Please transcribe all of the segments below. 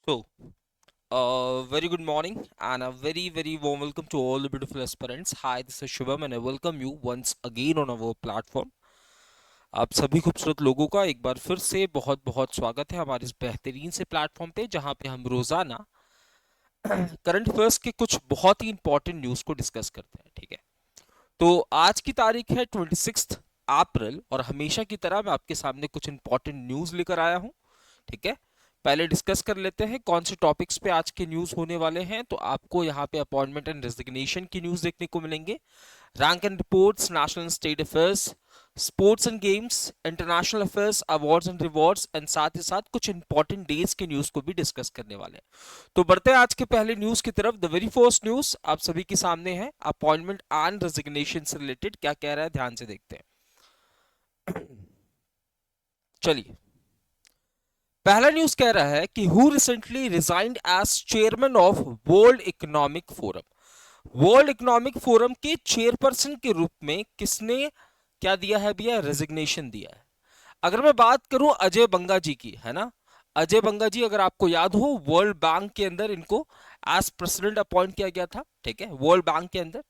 So, very good morning and a very warm welcome to all the beautiful aspirants. Hi, this is Shubham and I welcome you once again on our platform. आप सभी खूबसूरत लोगों का एक बार फिर से बहुत बहुत स्वागत है हमारे इस बेहतरीन से प्लेटफॉर्म पे जहां पे हम रोजाना करंट अफेयर्स के कुछ बहुत ही इंपॉर्टेंट न्यूज़ को डिस्कस करते हैं। ठीक है, तो आज की तारीख है 26 अप्रैल और हमेशा की तरह मैं आपके सामने कुछ इंपॉर्टेंट न्यूज़ लेकर आया हूं। ठीक है, पहले डिस्कस कर लेते हैं कौन से टॉपिक्स पे आज के न्यूज़ होने वाले हैं। तो आपको यहाँ पे अपॉइंटमेंट एंड रेजिग्नेशन की न्यूज़ देखने को मिलेंगे, rank and reports, national state affairs, sports and games, international affairs, awards and rewards and साथ ही साथ कुछ इंपॉर्टेंट डेज के न्यूज़ को भी डिस्कस करने वाले हैं। तो बढ़ते हैं आज के पहले न्यूज़ की तरफ। द वेरी फर्स्ट न्यूज़ आप सभी के सामने है, अपॉइंटमेंट एंड रेजिग्नेशन से रिलेटेड क्या कह रहा है, ध्यान से देखते हैं। चलिए, पहला न्यूज कह रहा है कि who recently resigned as chairman of World Economic Forum. World Economic Forum के चेयरपर्सन के रूप में किसने क्या दिया है भैया, रेजिग्नेशन दिया है। अगर मैं बात करूं अजय बंगा जी की, है ना, अजय बंगा जी अगर आपको याद हो वर्ल्ड बैंक के अंदर इनको एज प्रेसिडेंट अपॉइंट किया गया था। ठीक है, वर्ल्ड बैंक के अंदर।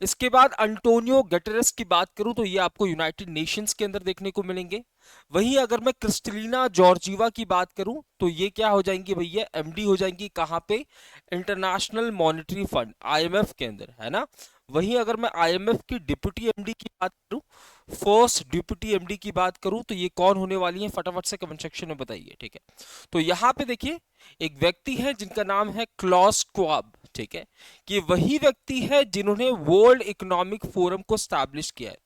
इसके बाद अंटोनियो गटरेस की बात करूं तो ये आपको यूनाइटेड नेशंस के अंदर देखने को मिलेंगे। वहीं अगर मैं क्रिस्टलिना जॉर्जीवा की बात करूं तो ये क्या हो जाएंगी भैया, एमडी हो जाएंगी। कहां पे, इंटरनेशनल मॉनेटरी फंड आईएमएफ के अंदर, है ना। वहीं अगर मैं आईएमएफ की डिप्टी एमडी की बात करूं, फर्स्ट डिप्टी एमडी की बात करूं तो ये कौन होने वाली है, फटाफट से कमेंट सेक्शन में बताइए। ठीक है, तो यहां पे देखिए एक व्यक्ति है जिनका नाम है क्लॉस क्वाब। ठीक है, कि वही व्यक्ति है जिन्होंने वर्ल्ड इकोनॉमिक फोरम को स्टैब्लिश किया है।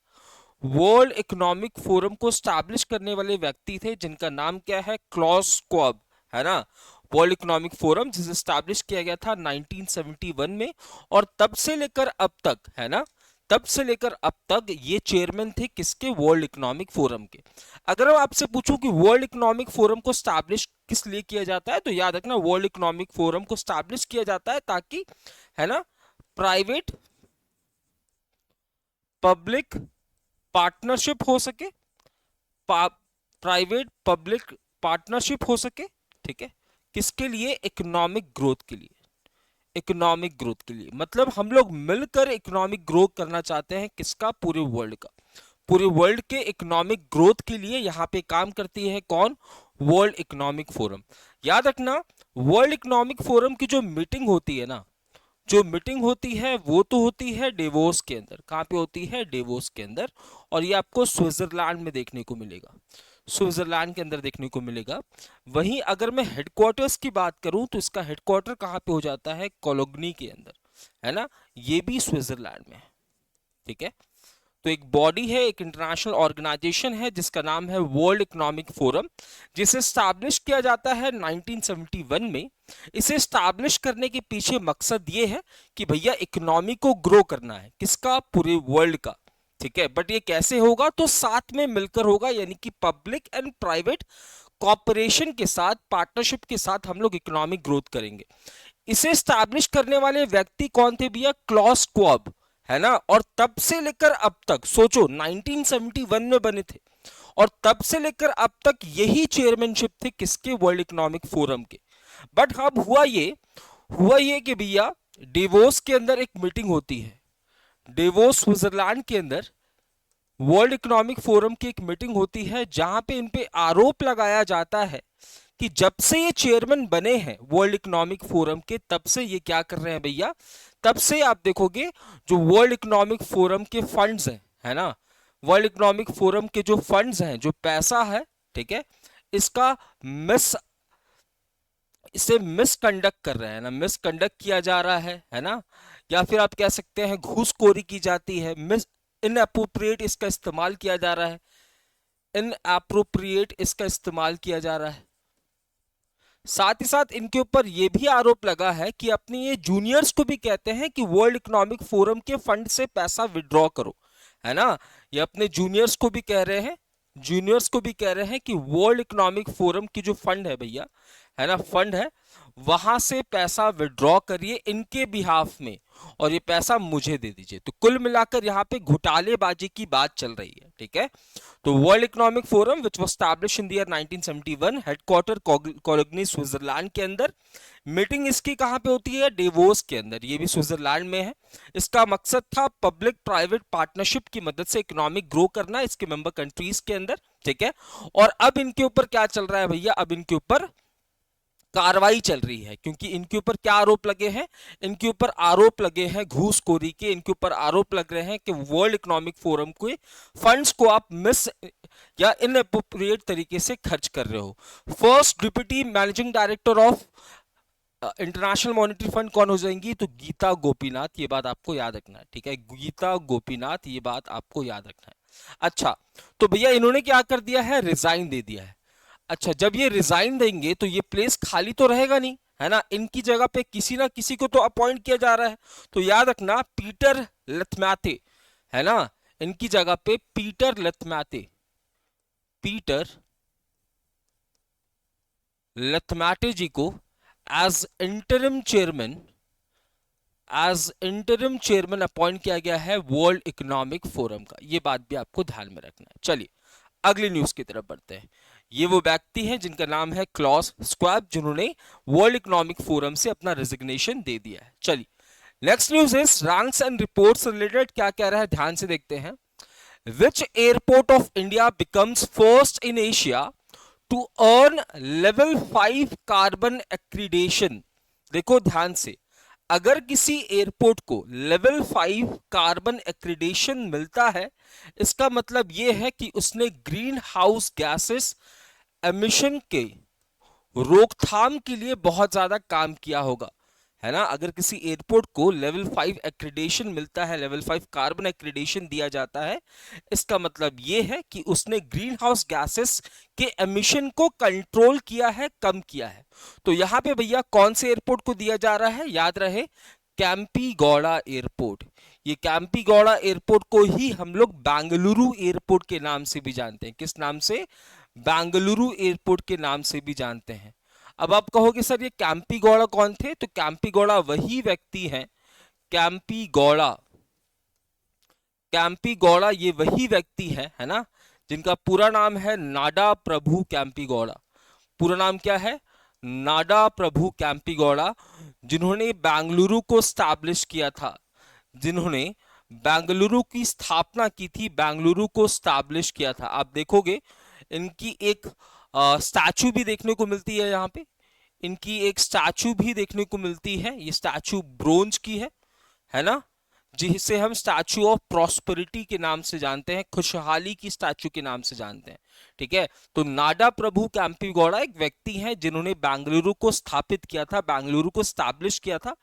वर्ल्ड इकोनॉमिक फोरम को स्टैब्लिश करने वाले व्यक्ति थे जिनका नाम क्या है, क्लॉस क्वाब, है ना। वर्ल्ड इकोनॉमिक फोरम जिसे स्टैब्लिश किया गया था 1971 में, और तब से लेकर अब तक, है ना, तब से लेकर अब तक ये चेयरमैन थे किसके, वर्ल्ड इकोनॉमिक फोरम के। अगर मैं आपसे पूछूं कि वर्ल्ड इकोनॉमिक फोरम को स्टैब्लिश किस लिए किया जाता है, तो याद रखना वर्ल्ड इकोनॉमिक फोरम को स्टैब्लिश किया जाता है ताकि, है ना, प्राइवेट पब्लिक पार्टनरशिप हो सके, प्राइवेट पब्लिक पार्टनरशिप हो सके। ठीक है, किसके लिए, इकोनॉमिक ग्रोथ के लिए। इकोनॉमिक ग्रोथ के लिए मतलब हम लोग मिलकर इकोनॉमिक ग्रोथ करना चाहते हैं, किसका, पूरे वर्ल्ड का। पूरे वर्ल्ड के इकोनॉमिक ग्रोथ के लिए यहाँ पे काम करती है कौन, वर्ल्ड इकोनॉमिक फोरम। याद रखना वर्ल्ड इकोनॉमिक फोरम की जो मीटिंग होती है ना, जो मीटिंग होती है वो तो होती है डेवोस के अंदर। कहाँ पे होती है, डेवोस के अंदर। और ये आपको स्विट्जरलैंड में देखने को मिलेगा, स्विट्जरलैंड के अंदर देखने को मिलेगा। वहीं अगर मैं हेडक्वार्टर्स की बात करूं तो इसका हेडक्वार्टर कहाँ पे हो जाता है, कोलोगनी के अंदर, है ना, ये भी स्विट्जरलैंड में है। ठीक है, तो एक बॉडी है, एक इंटरनेशनल ऑर्गेनाइजेशन है जिसका नाम है वर्ल्ड इकोनॉमिक फोरम, जिसे स्टैब्लिश किया जाता है 1971 में। इसे स्टैब्लिश करने के पीछे मकसद ये है कि भैया इकोनॉमी को ग्रो करना है, किसका, पूरे वर्ल्ड का। ठीक है, बट ये कैसे होगा, तो साथ में मिलकर होगा, यानी कि पब्लिक एंड प्राइवेट कॉपरेशन के साथ, पार्टनरशिप के साथ हम लोग इकोनॉमिक ग्रोथ करेंगे। इसे स्टैब्लिश करने वाले व्यक्ति कौन थे भैया, क्लॉस क्वाब, है ना। और तब से लेकर अब तक सोचो 1971 में बने थे, और तब से लेकर अब तक यही चेयरमैनशिप थे किसके, वर्ल्ड इकोनॉमिक फोरम के। बट अब हुआ ये कि भैया डेवोस के अंदर एक मीटिंग होती है, डेवोस स्विट्जरलैंड के अंदर वर्ल्ड इकोनॉमिक फोरम की एक मीटिंग होती है, जहां पे इन पे आरोप लगाया जाता है कि जब से ये चेयरमैन बने हैं वर्ल्ड इकोनॉमिक फोरम के, तब से ये क्या कर रहे हैं भैया, तब से आप देखोगे जो वर्ल्ड इकोनॉमिक फोरम के फंड्स हैं, है ना, वर्ल्ड इकोनॉमिक फोरम के जो फंड्स हैं, जो पैसा है, ठीक है, इसका मिस इसे मिसकंडक्ट कर रहे हैं ना, मिसकंडक्ट किया जा रहा है ना, या फिर आप कह सकते हैं घूसखोरी की जाती है, मिस इनअप्रोप्रिएट इसका इस्तेमाल किया जा रहा है, इनअप्रोप्रिएट इसका इस्तेमाल किया जा रहा है। साथ ही साथ इनके ऊपर यह भी आरोप लगा है कि अपने ये जूनियर्स को भी कहते हैं कि वर्ल्ड इकोनॉमिक फोरम के फंड से पैसा विड्रॉ करो, है ना। ये अपने जूनियर्स को भी कह रहे हैं, जूनियर्स को भी कह रहे हैं कि वर्ल्ड इकोनॉमिक फोरम की जो फंड है भैया, है ना, फंड है, वहां से पैसा विड्रॉ करिए इनके बिहाफ में और ये पैसा मुझे दे दीजिए। तो कुल मिलाकर यहाँ पे घोटालेबाजी की बात चल रही है, ठीक है। तो world Economic forum which was established in the year 1971, headquarter colony Switzerland के अंदर। मीटिंग इसकी कहां पे होती है? डेवोस के अंदर, ये भी स्विट्जरलैंड में है। इसका मकसद था पब्लिक प्राइवेट पार्टनरशिप की मदद से इकोनॉमिक ग्रो करना इसके मेंबर कंट्रीज के अंदर, ठीक है। और अब इनके ऊपर क्या चल रहा है भैया? अब इनके ऊपर कार्रवाई चल रही है, क्योंकि इनके ऊपर क्या आरोप लगे हैं? इनके ऊपर आरोप लगे हैं घूसखोरी के, इनके ऊपर आरोप लग रहे हैं कि वर्ल्ड इकोनॉमिक फोरम के फंड्स को आप मिस या इनअप्रोप्रिएट तरीके से खर्च कर रहे हो। First deputy managing director of international monetary fund कौन हो जाएंगी? तो गीता गोपीनाथ, ये बात आपको याद रखना है, ठीक है, गीता गोपीनाथ, ये बात आपको याद रखना है। अच्छा, तो भैया इन्होंने क्या कर दिया है? रिजाइन दे दिया है। अच्छा, जब ये रिजाइन देंगे तो ये प्लेस खाली तो रहेगा नहीं, है ना, इनकी जगह पे किसी ना किसी को तो अपॉइंट किया जा रहा है। तो याद रखना पीटर लथमैथे, है ना, इनकी जगह पे पीटर लथमैथे, पीटर लथमैथे जी को एज इंटरिम चेयरमैन अपॉइंट किया गया है वर्ल्ड इकोनॉमिक फोरम का। ये बात भी आपको ध्यान में रखना है। चलिए अगली न्यूज की तरफ बढ़ते हैं। ये वो व्यक्ति हैं जिनका नाम है क्लॉस स्क्वाब, जिन्होंने वर्ल्ड इकोनॉमिक फोरम से अपना रेजिग्नेशन दे दिया है। चलिए next news is ranks and reports related क्या कह रहा है, ध्यान से देखते हैं। Which airport of India becomes first in Asia to earn level 5 carbon accreditation? देखो ध्यान से, अगर किसी एयरपोर्ट को लेवल 5 कार्बन एक्रीडेशन मिलता है, इसका मतलब यह है कि उसने ग्रीन हाउस गैसेस एमिशन के रोकथाम के लिए बहुत ज्यादा काम किया होगा, है ना। अगर किसी एयरपोर्ट को लेवल 5 एक्रीडेशन मिलता है, लेवल 5 कार्बन एक्रीडेशन दिया जाता है, इसका मतलब यह है कि उसने ग्रीन हाउस गैसेस के एमिशन को कंट्रोल किया है, कम किया है। तो यहां पे भैया कौन से एयरपोर्ट को दिया जा रहा है? याद रहे, कैंपीगौड़ा एयरपोर्ट। ये कैंपीगौड़ा एयरपोर्ट को ही हम लोग बेंगलुरु एयरपोर्ट के नाम से भी जानते हैं। किस नाम से? बेंगलुरु एयरपोर्ट के नाम से भी जानते हैं। अब आप कहोगे सर ये कैंपीगौड़ा कौन थे? तो कैंपीगौड़ा वही व्यक्ति हैं, कैंपीगौड़ा, कैंपीगौड़ा ये वही व्यक्ति है ना, जिनका पूरा नाम है नाडा प्रभु कैंपीगौड़ा। पूरा नाम क्या है? नाडा प्रभु कैंपीगौड़ा, जिन्होंने बेंगलुरु को स्टैब्लिश किया था, जिन्होंने बेंगलुरु की स्थापना की थी, बेंगलुरु को स्टैब्लिश किया था। आप देखोगे इनकी एक स्टैचू भी देखने को मिलती है, यहाँ पे इनकी एक स्टैचू भी देखने को मिलती है। ये स्टैचू ब्रोंज की है ना, जिसे हम स्टैचू ऑफ प्रॉस्पेरिटी के नाम से जानते हैं, खुशहाली की स्टैचू के नाम से जानते हैं, ठीक है। तो नाडा प्रभु कैंपीगौड़ा एक व्यक्ति हैं जिन्होंने बेंगलुरु को स्थापित किया था, बेंगलुरु को स्टैब्लिश किया था।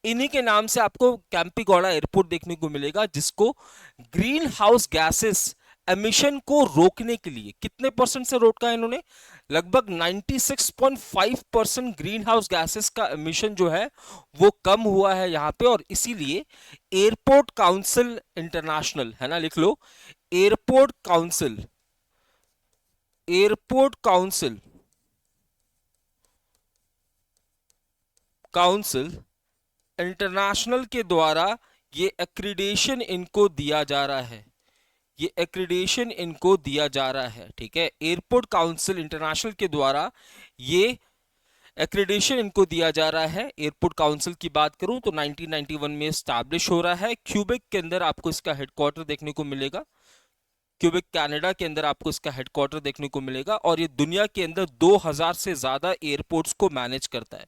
इन्हीं के नाम से आपको कैंपीगौड़ा एयरपोर्ट देखने को मिलेगा, जिसको ग्रीन हाउस गैसेस एमिशन को रोकने के लिए कितने परसेंट से रोका है इन्होंने? लगभग 96.5% ग्रीन हाउस गैसेस का एमिशन जो है वो कम हुआ है यहाँ पे। और इसीलिए एयरपोर्ट काउंसिल इंटरनेशनल, है ना, लिख लो, airport council, airport council, council international के द्वारा ये एक्रीडेशन इनको दिया जा रहा है, ये एक्रीडेशन इनको दिया जा रहा है, ठीक है। एयरपोर्ट काउंसिल इंटरनेशनल के द्वारा ये एक्रेडिशन इनको दिया जा रहा है। एयरपोर्ट काउंसिल की बात करूं तो 1991 में स्टैब्लिश हो रहा है। क्यूबेक के अंदर आपको इसका हेडक्वार्टर देखने को मिलेगा, क्यूबेक कनाडा के अंदर आपको इसका हेडक्वार्टर देखने को मिलेगा। और ये दुनिया के अंदर 2000 से ज्यादा एयरपोर्ट्स को मैनेज करता है।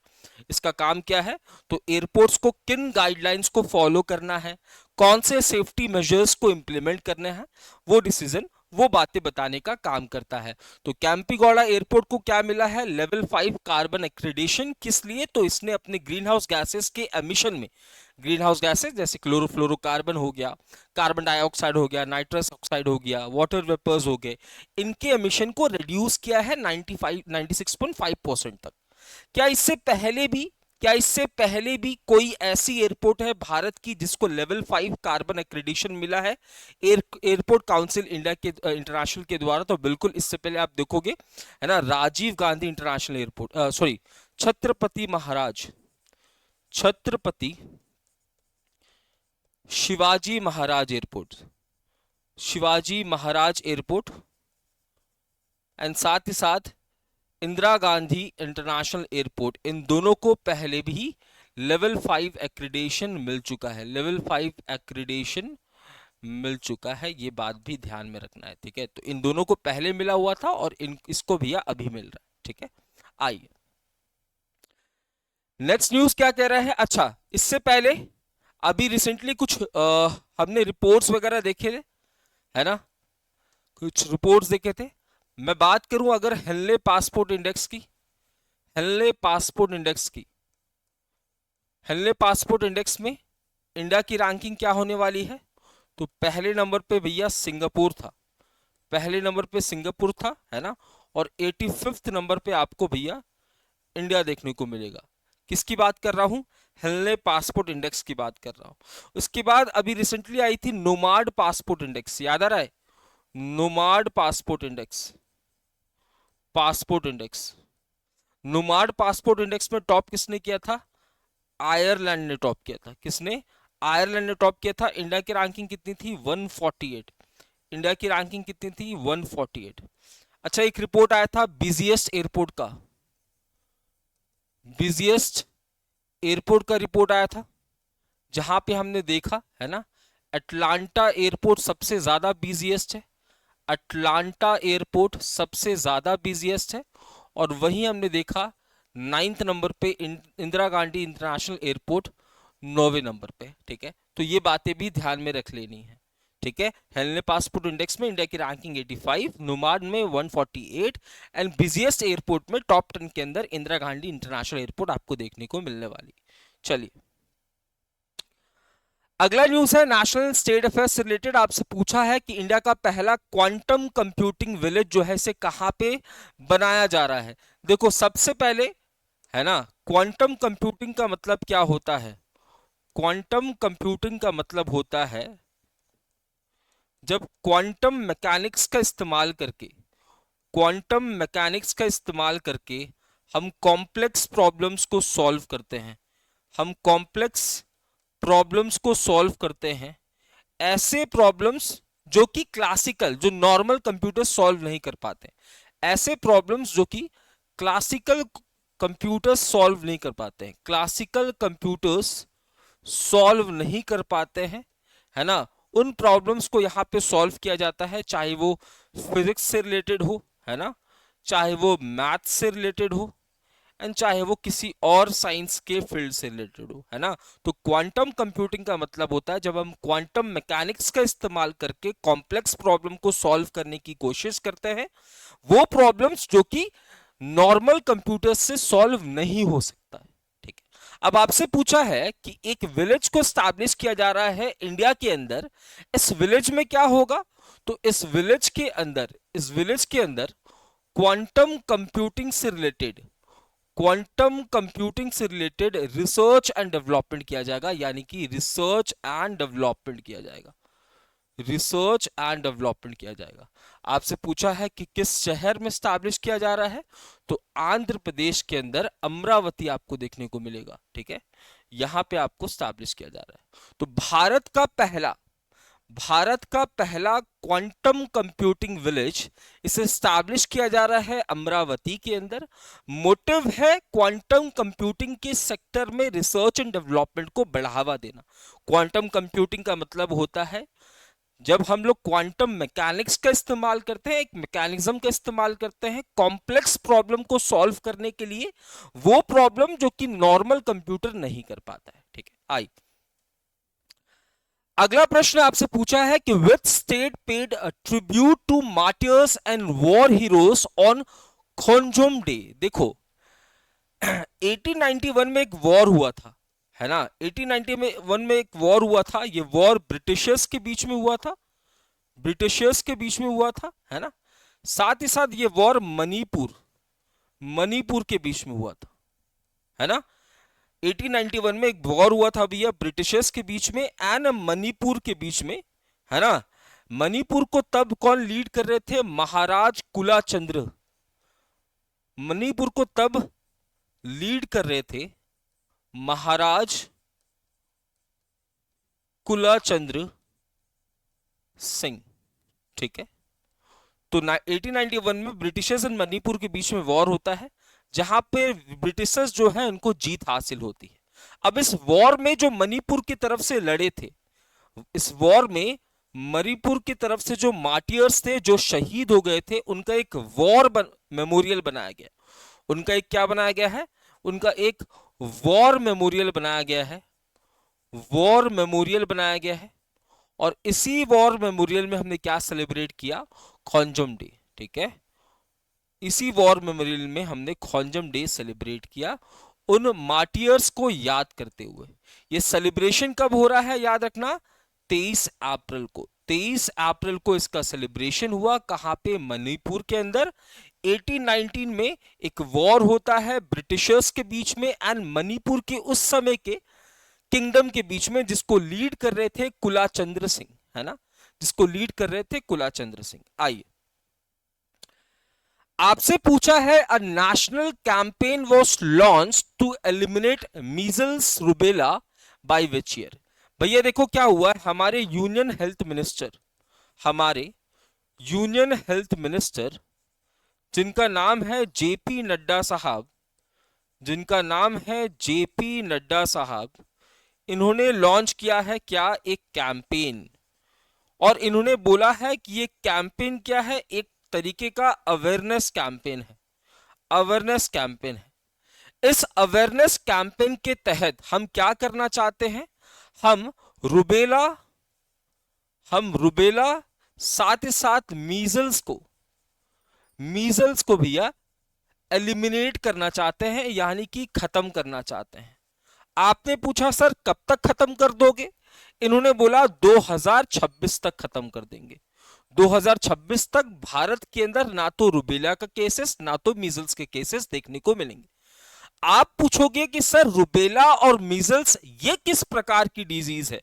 इसका काम क्या है? तो एयरपोर्ट्स को किन गाइडलाइंस को फॉलो करना है, कौन से सेफ्टी मेजर्स को इंप्लीमेंट करने हैं, वो डिसीजन, वो बातें बताने का काम करता है। तो कैंपीगौड़ा एयरपोर्ट को क्या मिला है? Level 5 carbon accreditation. किस लिए? तो इसने अपने ग्रीन हाउस गैसेस के एमिशन में, ग्रीन हाउस गैसेस जैसे क्लोरोफ्लोरोकार्बन हो गया, कार्बन डाइऑक्साइड हो गया, नाइट्रस ऑक्साइड हो गया, वाटर वेपर्स हो गए, इनके एमिशन को रिड्यूस किया है 96.5% तक। क्या इससे पहले भी क्या इससे पहले भी कोई ऐसी एयरपोर्ट है भारत की जिसको लेवल 5 कार्बन एक्रेडिशन मिला है एयरपोर्ट काउंसिल इंडिया के इंटरनेशनल के द्वारा? तो बिल्कुल इससे पहले आप देखोगे, है ना, Rajiv Gandhi international airport, sorry, Chhatrapati Maharaj, Chhatrapati Shivaji Maharaj airport, Shivaji Maharaj airport, and साथ ही साथ इंदिरा गांधी इंटरनेशनल एयरपोर्ट, इन दोनों को पहले भी लेवल 5 एक्रीडेशन मिल चुका है, लेवल 5 एक्रीडेशन मिल चुका है, ये बात भी ध्यान में रखना है, ठीक है। तो इन दोनों को पहले मिला हुआ था और इसको भैया अभी मिल रहा है, ठीक है। आइए नेक्स्ट न्यूज क्या कह रहा है। अच्छा, इससे पहले अभी रिसेंटली कुछ हमने रिपोर्ट्स वगैरह देखे थे, है ना, कुछ रिपोर्ट्स देखे थे। मैं बात करूं अगर हेनले पासपोर्ट इंडेक्स की, हेनले पासपोर्ट इंडेक्स की, हेनले पासपोर्ट इंडेक्स में इंडिया की रैंकिंग क्या होने वाली है? तो पहले नंबर पे भैया सिंगापुर था, पहले नंबर पे सिंगापुर था, है ना, और 85th नंबर पे आपको भैया इंडिया देखने को मिलेगा। किसकी बात कर रहा हूं? हेनले पासपोर्ट इंडेक्स की बात कर रहा हूं। उसके बाद अभी रिसेंटली आई थी नोमाड पासपोर्ट इंडेक्स, याद आ रहा है? Nomad passport index, passport index, nomad passport index में टॉप किसने किया था? आयरलैंड ने टॉप किया था। किसने? आयरलैंड ने टॉप किया था। इंडिया की रैंकिंग कितनी थी? 148। इंडिया की रैंकिंग कितनी थी? 148। अच्छा, एक रिपोर्ट आया था बिजिएस्ट एयरपोर्ट का, बिजिएस्ट एयरपोर्ट का रिपोर्ट आया था, जहां पे हमने देखा, है ना, अटलांटा एयरपोर्ट सबसे ज्यादा बिजिएस्ट है, अटलांटा एयरपोर्ट सबसे ज्यादा बिजिएस्ट है, और वहीं हमने देखा 9th नंबर पे इंदिरा गांधी इंटरनेशनल एयरपोर्ट 9वें नंबर पे, ठीक है। तो ये बातें भी ध्यान में रख लेनी है, ठीक है। हेनले पासपोर्ट इंडेक्स में इंडिया की रैंकिंग 85, नोमाड में 148, एंड बिजिएस्ट एयरपोर्ट में टॉप 10 के अंदर इंदिरा गांधी इंटरनेशनल एयरपोर्ट आपको देखने को मिलने वाली। चलिए अगला न्यूज है नेशनल स्टेट अफेयर्स से रिलेटेड। आपसे पूछा है कि इंडिया का पहला क्वांटम कंप्यूटिंग विलेज जो है इसे कहां पे बनाया जा रहा है। देखो सबसे पहले, है ना, क्वांटम कंप्यूटिंग का मतलब क्या होता है? क्वांटम कंप्यूटिंग का मतलब होता है जब क्वांटम मैकेनिक्स का इस्तेमाल करके, क्वांटम मैकेनिक्स का इस्तेमाल करके हम कॉम्प्लेक्स प्रॉब्लम्स को सॉल्व करते हैं, हम कॉम्प्लेक्स प्रॉब्लम्स को सॉल्व करते हैं, ऐसे प्रॉब्लम्स जो कि क्लासिकल, जो नॉर्मल कंप्यूटर सॉल्व नहीं कर पाते, ऐसे प्रॉब्लम्स जो कि क्लासिकल कंप्यूटर्स सॉल्व नहीं कर पाते हैं, क्लासिकल कंप्यूटर्स सॉल्व नहीं कर पाते हैं, है ना, उन प्रॉब्लम्स को यहां पे सॉल्व किया जाता है, चाहे वो फिजिक्स से रिलेटेड हो, है ना, चाहे वो मैथ से रिलेटेड हो, एंड चाहे वो किसी और साइंस के फील्ड से रिलेटेड हो, है ना। तो क्वांटम कंप्यूटिंग का मतलब होता है जब हम क्वांटम मैकेनिक्स का इस्तेमाल करके कॉम्प्लेक्स प्रॉब्लम को सॉल्व करने की कोशिश करते हैं, वो प्रॉब्लम्स जो कि नॉर्मल कंप्यूटर से सॉल्व नहीं हो सकता है, ठीक है। अब आपसे पूछा है कि एक विलेज को स्टैब्लिश किया जा रहा है इंडिया के अंदर, इस विलेज में क्या होगा? तो इस विलेज के अंदर, इस विलेज के अंदर क्वांटम कंप्यूटिंग से रिलेटेड, क्वांटम कंप्यूटिंग से रिलेटेड रिसर्च एंड डेवलपमेंट किया जाएगा, यानी कि रिसर्च एंड डेवलपमेंट किया जाएगा, रिसर्च एंड डेवलपमेंट किया जाएगा। आपसे पूछा है कि किस शहर में स्टैब्लिश किया जा रहा है, तो आंध्र प्रदेश के अंदर अमरावती आपको देखने को मिलेगा, ठीक है, यहां पे आपको स्टैब्लिश किया जा रहा है। तो भारत का पहला क्वांटम कंप्यूटिंग विलेज इसे स्टैब्लिश किया जा रहा है अमरावती के अंदर। मोटिव है क्वांटम कंप्यूटिंग के सेक्टर में रिसर्च एंड डेवलपमेंट को बढ़ावा देना। क्वांटम कंप्यूटिंग का मतलब होता है जब हम लोग क्वांटम मैकेनिक्स का इस्तेमाल करते हैं, एक मैकेनिज्म का इस्तेमाल करते हैं कॉम्प्लेक्स प्रॉब्लम को सॉल्व करने के लिए, वो प्रॉब्लम जो कि नॉर्मल कंप्यूटर नहीं कर पाता है, ठीक है। आई अगला प्रश्न आपसे पूछा है कि which state paid tribute to martyrs and war heroes on Khongjom day. देखो 1891 में एक वॉर हुआ था, है ना, 1891 में एक वॉर हुआ था, ये वॉर ब्रिटिशर्स के बीच में हुआ था, ब्रिटिशर्स के बीच में हुआ था, है ना। साथ ही साथ ये वॉर मणिपुर, मणिपुर के बीच में हुआ था, है ना। 1891 में एक वॉर हुआ था भैया ब्रिटिशर्स के बीच में एंड मणिपुर के बीच में, है ना। मणिपुर को तब कौन लीड कर रहे थे? महाराज कुलाचंद्र। मणिपुर को तब लीड कर रहे थे महाराज कुलाचंद्र सिंह, ठीक है। तो 1891 में ब्रिटिशर्स एंड मणिपुर के बीच में वॉर होता है, जहां पे ब्रिटिशर्स जो है उनको जीत हासिल होती है। अब इस वॉर में जो मणिपुर की तरफ से लड़े थे, इस वॉर में मणिपुर की तरफ से जो मार्टियर्स थे, जो शहीद हो गए थे, उनका एक वॉर मेमोरियल बनाया गया। उनका एक क्या बनाया गया है? उनका एक वॉर मेमोरियल बनाया गया है। वॉर मेमोरियल बनाया गया है। और इसी वॉर मेमोरियल में हमने क्या सेलिब्रेट किया? खॉन्जम डे, ठीक है। इसी वॉर मेमोरियल में हमने खॉन्जम डे सेलिब्रेट किया, उन मार्टियर्स को याद करते हुए। ये सेलिब्रेशन कब हो रहा है याद रखना? 23 अप्रैल को। 23 अप्रैल को इसका सेलिब्रेशन हुआ। कहां पे? मणिपुर के अंदर। 1819 में एक वॉर होता है ब्रिटिशर्स के बीच में एंड मणिपुर के उस समय के किंगडम के बीच में, जिसको लीड कर रहे थे कुलाचंद्र सिंह, है ना, जिसको लीड कर रहे थे कुलाचंद्र सिंह। आइए, आपसे पूछा है a national campaign was launch to eliminate measles rubella by which year? भैया देखो क्या हुआ है, हमारे यूनियन हेल्थ मिनिस्टर जिनका नाम है जेपी नड्डा साहब, जिनका नाम है जेपी नड्डा साहब, इन्होंने लॉन्च किया है क्या? एक कैंपेन। और इन्होंने बोला है कि ये कैंपेन क्या है? एक तरीके का अवेयरनेस कैंपेन है। अवेयरनेस कैंपेन है। इस अवेयरनेस कैंपेन के तहत हम क्या करना चाहते हैं? हम रुबेला साथ ही साथ मीजल्स को भैया एलिमिनेट करना चाहते हैं, यानी कि खत्म करना चाहते हैं। आपने पूछा सर कब तक खत्म कर दोगे? इन्होंने बोला 2026 तक खत्म कर देंगे। 2026 तक भारत के अंदर ना तो रुबेला का केसेस ना तो मीजल्स के केसेस देखने को मिलेंगे। आप पूछोगे कि सर रुबेला और मीजल्स ये किस प्रकार की डिजीज है?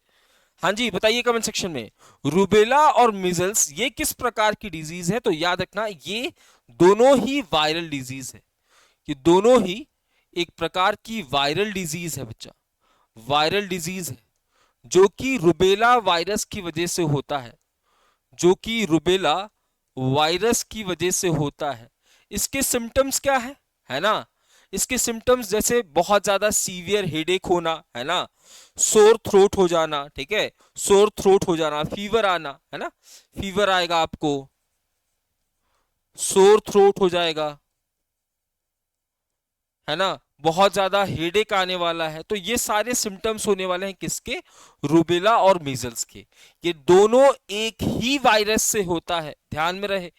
हाँ जी बताइए कमेंट सेक्शन में, रुबेला और मीजल्स ये किस प्रकार की डिजीज है? तो याद रखना ये दोनों ही वायरल डिजीज है। ये दोनों ही एक प्रकार की वायरल डिजीज है बच्चा, वायरल डिजीज है, जो कि रुबेला वायरस की वजह से होता है, जो कि रुबेला वायरस की वजह से होता है। इसके सिम्टम्स क्या है ना? इसके सिम्टम्स जैसे बहुत ज्यादा सीवियर हेडेक होना, है ना, सोर थ्रोट हो जाना, ठीक है, सोर थ्रोट हो जाना, फीवर आना, है ना, फीवर आएगा आपको, सोर थ्रोट हो जाएगा, है ना, बहुत ज्यादा हेडेक आने वाला है। तो ये सारे सिम्टम्स होने वाले हैं किसके? रूबेला और मीजल्स के। ये दोनों एक ही वायरस से होता है, ध्यान में रहे,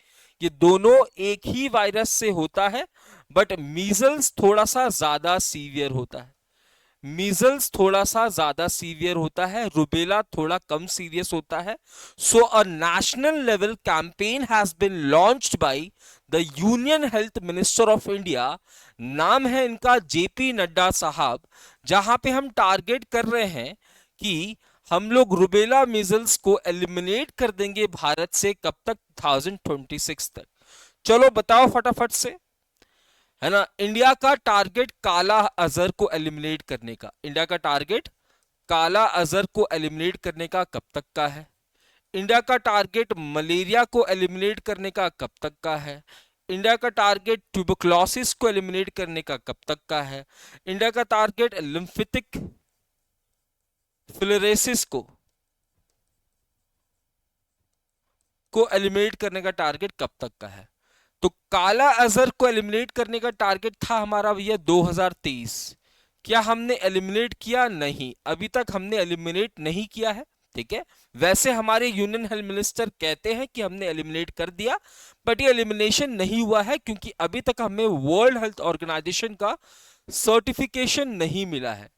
ये दोनों एक ही वायरस से होता है, बट मीजल्स थोड़ा सा ज्यादा सीवियर होता है। मीजल्स थोड़ा सा ज्यादा सीवियर होता है, रुबेला थोड़ा कम सीरियस होता है। So a national level campaign has been launched by the union health minister of India, नाम है इनका जेपी नड्डा साहब, जहां पे हम टारगेट कर रहे हैं कि हम लोग रुबेला मीजल्स को एलिमिनेट कर देंगे भारत से। कब तक? 2026 तक। चलो बताओ फटाफट से, है ना। इंडिया का टारगेट काला अजहर को एलिमिनेट करने का, इंडिया का टारगेट काला अजहर को एलिमिनेट करने का कब तक का है? इंडिया का टारगेट मलेरिया को एलिमिनेट करने का कब तक का है? इंडिया का टारगेट ट्यूबरक्लोसिस को एलिमिनेट करने का कब तक का है? इंडिया का टारगेट लिम्फेटिक फिलरेसिस को एलिमिनेट करने का टारगेट कब तक का है? तो काला अजहर को एलिमिनेट करने का टारगेट था हमारा भैया 2023। क्या हमने एलिमिनेट किया? नहीं, अभी तक हमने एलिमिनेट नहीं किया है, ठीक है। वैसे हमारे यूनियन हेल्थ मिनिस्टर कहते हैं कि हमने एलिमिनेट कर दिया, बट ये एलिमिनेशन नहीं हुआ है क्योंकि अभी तक हमें वर्ल्ड हेल्थ ऑर्गेनाइजेशन का सर्टिफिकेशन नहीं मिला है।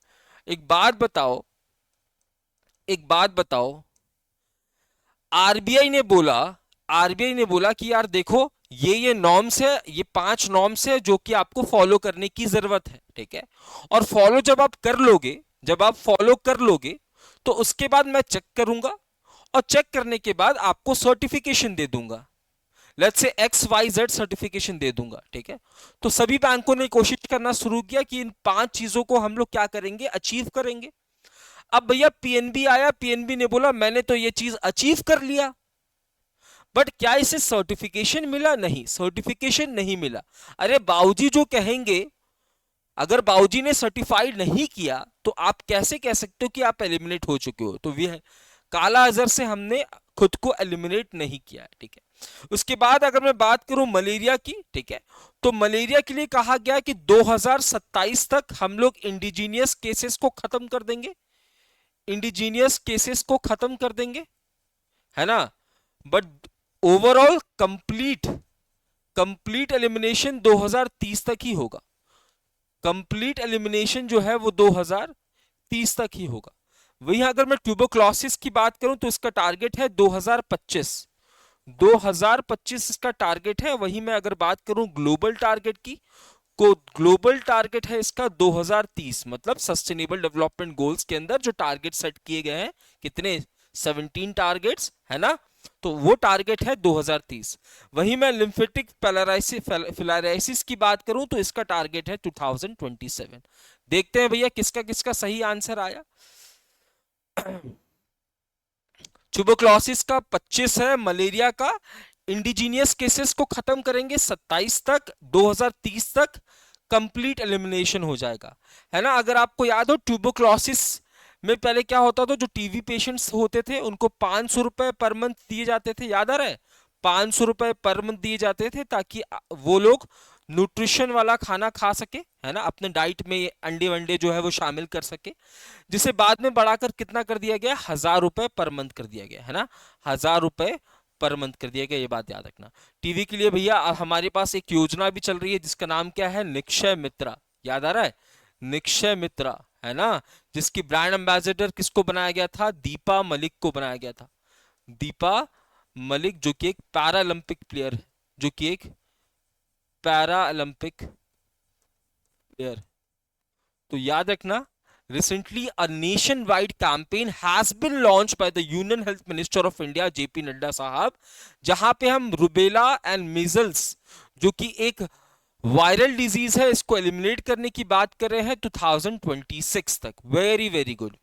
एक बात बताओ, आरबीआई ने बोला कि यार देखो ये नॉर्म्स है, ये 5 नॉर्म्स है जो कि आपको फॉलो करने की जरूरत है, ठीक है। और फॉलो जब आप कर लोगे, जब आप फॉलो कर लोगे तो उसके बाद मैं चेक करूंगा, और चेक करने के बाद आपको सर्टिफिकेशन दे दूंगा, लेट्स से XYZ सर्टिफिकेशन दे दूंगा, ठीक है। तो सभी बैंकों ने कोशिश करना शुरू किया कि इन 5 चीजों को हम लोग क्या करेंगे, अचीव करेंगे। अब भैया पीएनबी आया, पीएनबी ने बोला मैंने तो ये चीज अचीव कर लिया, बट क्या इसे सर्टिफिकेशन मिला? नहीं, सर्टिफिकेशन नहीं मिला। अरे बाबूजी जो कहेंगे, अगर बाबूजी ने सर्टिफाइड नहीं किया तो आप कैसे कह सकते हो कि आप एलिमिनेट हो चुके हो? तो वह काला अजहर से हमने खुद को एलिमिनेट नहीं किया है, ठीक है। उसके बाद अगर मैं बात करूं मलेरिया की, ठीक है, तो मलेरिया के लिए कहा गया कि 2027 तक हम लोग इंडिजीनियस केसेस को खत्म कर देंगे, इंडिजीनियस केसेस को खत्म कर देंगे, है ना। But overall complete complete elimination 2030 तक ही होगा, कंप्लीट एलिमिनेशन जो है वो 2030 तक ही होगा। वहीं अगर मैं ट्यूबरक्लोसिस की बात करूं तो इसका टारगेट है 2025, 2025 इसका टारगेट है। वहीं मैं अगर बात करूं ग्लोबल टारगेट की, को ग्लोबल टारगेट है इसका 2030, मतलब सस्टेनेबल डेवलपमेंट गोल्स के अंदर जो टारगेट सेट किए गए हैं, कितने, 17 टारगेट्स, है ना। तो वो टारगेट है 2030। वहीं मैं लिम्फेटिक फिलाराइसिस की बात करूं तो इसका टारगेट है 2027। देखते हैं भैया किसका किसका सही आंसर आया। ट्यूबरक्लोसिस का 25 है, मलेरिया का इंडिजीनियस केसेस को खत्म करेंगे 27 तक, 2030 तक कंप्लीट एलिमिनेशन हो जाएगा, है ना। अगर आपको याद हो ट्यूबरक्लोसिस में पहले क्या होता था, जो टीवी पेशेंट्स होते थे उनको 500 रुपए पर मंथ दिए जाते थे, याद आ रहा है, 500 रुपए पर मंथ दिए जाते थे ताकि वो लोग न्यूट्रिशन वाला खाना खा सके, है ना, अपने डाइट में अंडे वंडे जो है वो शामिल कर सके, जिसे बाद में बढ़ाकर कितना कर दिया गया, 1000 रुपए पर मंथ कर दिया गया, है ना, 1000 रुपए पर मंथ कर दिया गया, ये बात याद रखना। टीवी के लिए भैया हमारे पास एक योजना भी चल रही है जिसका नाम क्या है, निक्षय मित्रा, याद आ रहा है, निक्षय मित्रा, है ना, जिसकी ब्रांड एम्बेसडर किसको बनाया गया था, दीपा मलिक को बनाया गया था। दीपा मलिक जो कि एक पैरालंपिक प्लेयर है, जो कि एक पैरालंपिक प्लेयर, तो याद रखना। Recently, a nationwide campaign has been launched by the Union Health Minister of India, JP Nadda साहब, जहां पे हम रुबेला एंड मीजल्स जो कि एक वायरल डिजीज है, इसको एलिमिनेट करने की बात कर रहे हैं 2026 तक। Very very good.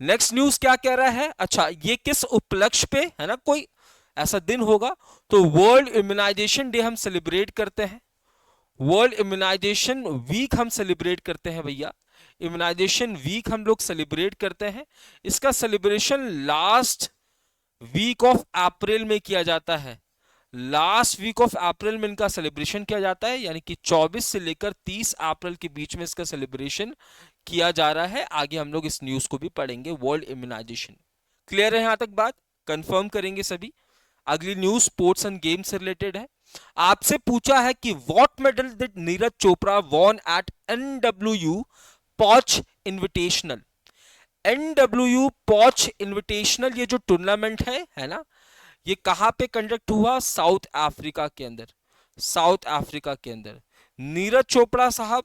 Next news क्या कह रहा है, अच्छा ये किस उपलक्ष्य पे, है ना, कोई ऐसा दिन होगा, तो वर्ल्ड इम्यूनाइजेशन डे हम सेलिब्रेट करते हैं, वर्ल्ड इम्यूनाइजेशन वीक हम सेलिब्रेट करते हैं भैया, इम्यूनाइजेशन वीक हम लोग सेलिब्रेट करते हैं। इसका celebration last week of April में किया जाता है, लास्ट वीक ऑफ अप्रैल में इनका सेलिब्रेशन किया जाता है, यानी कि 24 से लेकर 30 अप्रैल के बीच में इसका सेलिब्रेशन किया जा रहा है। आगे हम लोग इस न्यूज को भी पढ़ेंगे, वर्ल्ड इम्यूनाइजेशन। क्लियर है यहां तक बात, कंफर्म करेंगे सभी। अगली न्यूज स्पोर्ट्स एंड गेम्स से रिलेटेड है। आपसे पूछा है कि what medal did Neeraj Chopra won at NWU Potch invitational. NWU Potch invitational ये जो टूर्नामेंट है ना, ये कहां पे कंडक्ट हुआ, साउथ अफ्रीका के अंदर, साउथ अफ्रीका के अंदर। नीरज चोपड़ा साहब,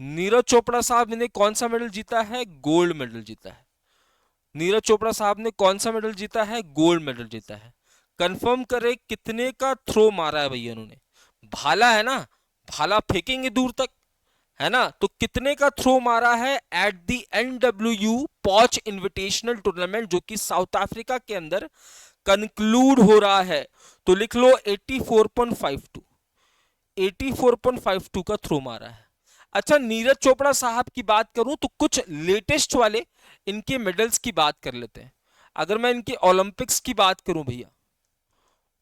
नीरज चोपड़ा साहब ने कौन सा मेडल जीता है, गोल्ड मेडल जीता है। नीरज चोपड़ा साहब ने कौन सा मेडल जीता है, गोल्ड मेडल जीता है। कंफर्म करे कितने का थ्रो मारा है भैया उन्होंने, भाला है ना, भाला फेंकेंगे दूर तक, है ना, तो कितने का थ्रो मारा है at the NWU Potch invitational tournament जो कि साउथ अफ्रीका के अंदर कंक्लूड हो रहा है। तो लिख लो 84.52, 84.52 का थ्रो मारा है। अच्छा नीरज चोपड़ा साहब की बात करूं तो कुछ लेटेस्ट वाले इनके मेडल्स की बात कर लेते हैं। अगर मैं इनके ओलंपिक्स की बात करूं भैया,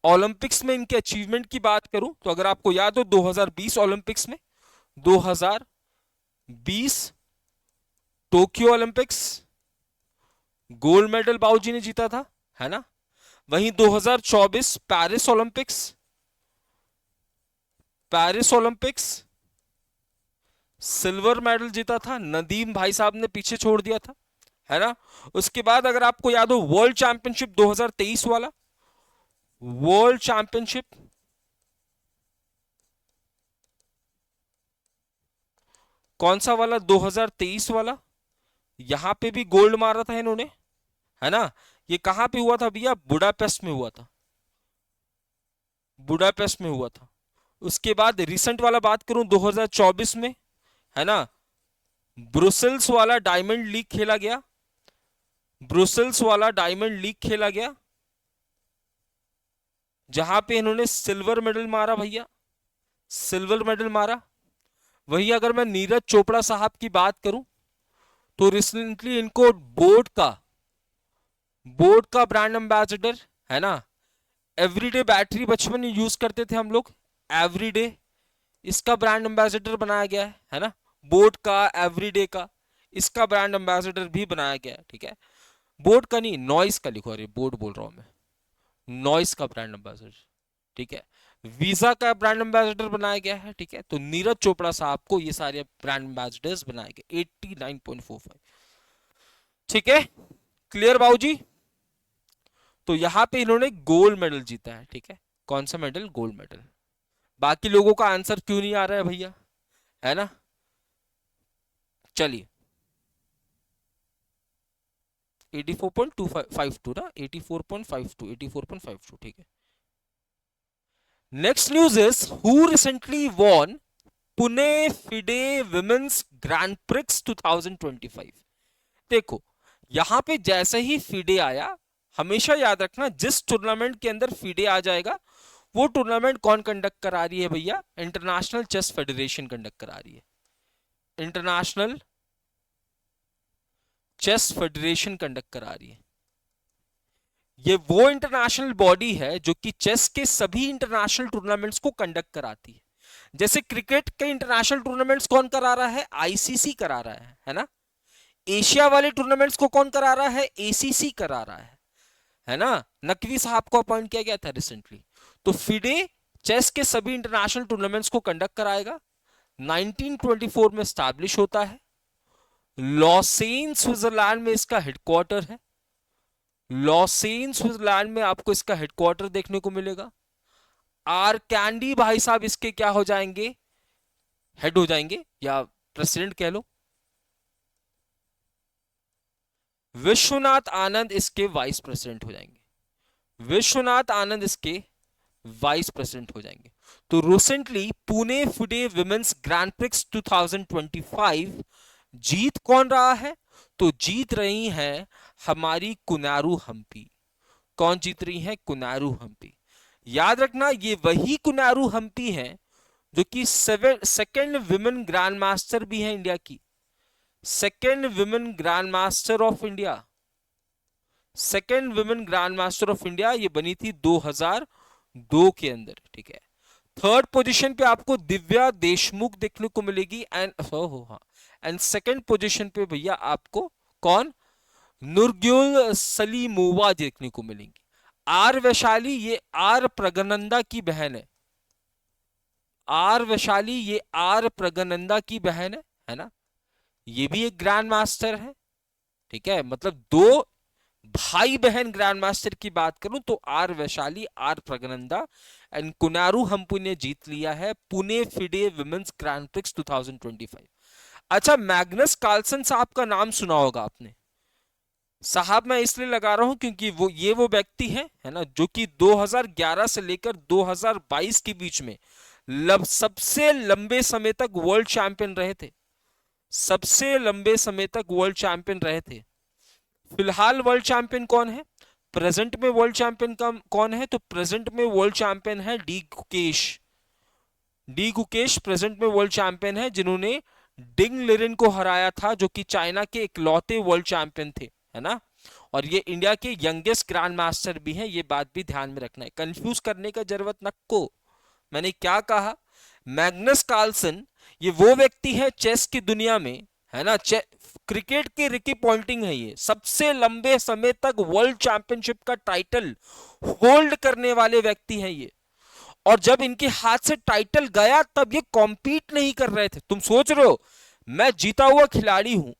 ओलंपिक्स में इनके अचीवमेंट की बात करूं तो अगर आपको याद हो 2020 ओलंपिक्स में, 2020 टोक्यो ओलंपिक्स गोल्ड मेडल बाबूजी ने जीता था, है ना। वहीं 2024 Paris Olympics, Paris Olympics silver medal जीता था, नदीम भाई साहब ने पीछे छोड़ दिया था, है ना। उसके बाद अगर आपको याद हो वर्ल्ड चैंपियनशिप 2023 वाला, वर्ल्ड चैंपियनशिप, कौन सा वाला, 2023 वाला, यहां पे भी गोल्ड मारा था इन्होंने, है ना। ये कहां पे हुआ था भैया, बुडापेस्ट में हुआ था, बुडापेस्ट में हुआ था। उसके बाद रिसेंट वाला बात करूं 2024 में, है ना, ब्रुसेल्स वाला डायमंड लीग खेला गया, ब्रुसेल्स वाला डायमंड लीग खेला गया, जहां पे इन्होंने सिल्वर मेडल मारा भैया, सिल्वर मेडल मारा। वही अगर मैं नीरज चोपड़ा साहब की बात करूं, तो रिसेंटली इनको बोट का ब्रांड एम्बेसडर, है ना, एवरीडे बैटरी बचपन में यूज करते थे हम लोग, एवरीडे, इसका ब्रांड एम्बेसडर बनाया गया है ना, बोट का, एवरीडे का, इसका ब्रांड एम्बेसडर भी बनाया गया है, ठीक है। बोट का नहीं, नॉइस का लिखो, अरे बोट बोल रहा हूं मैं, नॉइस का ब्रांड एम्बेसडर, ठीक है। वीजा का ब्रांड एम्बेसडर बनाया गया है, ठीक है। तो नीरज चोपड़ा साहब को ये सारे ब्रांड एम्बेसडर्स बनाए गए, 89.45, ठीक है। क्लियर बाबूजी। तो यहां पे इन्होंने गोल्ड मेडल जीता है, ठीक है। कौन सा मेडल, गोल्ड मेडल। बाकी लोगों का आंसर क्यों नहीं आ रहा है भैया, है ना। चलिए, 84.252 ना, 84.52, 84.52, ठीक है। Next news is, who recently von Pune FIDE women's grand prix 2025। देखो, यहां पे जैसे ही फिडे आया, हमेशा याद रखना, जिस टूर्नामेंट के अंदर फिडे आ जाएगा, वो टूर्नामेंट कौन कंडक्ट करा रही है भैया, इंटरनेशनल चेस फेडरेशन कंडक्ट करा रही है, इंटरनेशनल चेस फेडरेशन कंडक्ट करा रही है। ये वो इंटरनेशनल बॉडी है जो कि चेस के सभी इंटरनेशनल टूर्नामेंट्स को कंडक्ट कराती है। जैसे क्रिकेट के इंटरनेशनल टूर्नामेंट्स कौन करा रहा है, आईसीसी करा रहा है ना। एशिया वाले टूर्नामेंट्स को कौन करा रहा है, एसीसी करा रहा है ना। नकवी साहब को अपॉइंट किया गया था रिसेंटली। तो फिडे चेस के सभी इंटरनेशनल टूर्नामेंट्स को कंडक्ट कराएगा। 1924 में स्टैब्लिश होता है, लॉसेन स्विट्जरलैंड में इसका हेडक्वार्टर है, लॉसेन स्विट्जरलैंड में आपको इसका हेडक्वार्टर देखने को मिलेगा। आर कैंडी भाई साहब इसके क्या हो जाएंगे, हेड हो जाएंगे, या प्रेसिडेंट कह लो। विश्वनाथ आनंद इसके वाइस प्रेसिडेंट हो जाएंगे, विश्वनाथ आनंद इसके वाइस प्रेसिडेंट हो जाएंगे। तो recently Pune FIDE women's grand prix 2025 जीत कौन रहा है, तो जीत रही हैं हमारी कुनारू हम्पी। कौन जीत रही है, कुनारू हम्पी। याद रखना, ये वही कुनारू हम्पी है जो कि सेकेंड विमेन ग्रैंड मास्टर भी है इंडिया की, second women grand master of India, second women grand master of India ये बनी थी 2002 के अंदर, ठीक है। थर्ड पोजीशन पे आपको दिव्या देशमुख देखने को मिलेगी, एंड हाँ, एंड सेकेंड पोजीशन पे भैया आपको कौन, नुरग्युल सलीमोवा देखने को मिलेंगी। आर वैशाली ये आर प्रगनंदा की बहन है, आर वैशाली ये आर प्रगनंदा की बहन है ना। ये भी एक ग्रैंड मास्टर है, ठीक है। मतलब दो भाई बहन ग्रैंड मास्टर की बात करूं तो R Vaishali, R Praggnanandhaa, and Koneru Humpy ने जीत लिया है Pune FIDE women's grand prix 2025। अच्छा, मैग्नस कार्लसन साहब का नाम सुना होगा आपने, साहब मैं इसलिए लगा रहा हूं क्योंकि वो व्यक्ति है ना, जो कि 2011 से लेकर 2022 के बीच में सबसे लंबे समय तक वर्ल्ड चैंपियन रहे थे, सबसे लंबे समय तक वर्ल्ड चैंपियन रहे थे। फिलहाल वर्ल्ड चैंपियन कौन है, प्रेजेंट में वर्ल्ड चैंपियन कौन है, तो प्रेजेंट में वर्ल्ड चैंपियन है D Gukesh, D Gukesh present में वर्ल्ड चैंपियन है, जिन्होंने डिंग लिरिन को हराया था, जो कि चाइना के इकलौते वर्ल्ड चैंपियन थे, है ना। और ये इंडिया के यंगेस्ट ग्रैंड मास्टर भी हैं, ये बात भी ध्यान में रखना है, कंफ्यूज करने का जरूरत न को। मैंने क्या कहा, मैग्नस कार्लसन ये वो व्यक्ति है चेस की दुनिया में, है ना, क्रिकेट के रिकी पॉन्टिंग है, ये सबसे लंबे समय तक वर्ल्ड चैंपियनशिप का टाइटल होल्ड करने वाले व्यक्ति हैं ये। और जब इनके हाथ से टाइटल गया तब ये कॉम्पीट नहीं कर रहे थे। तुम सोच रहे हो मैं जीता हुआ खिलाड़ी हूं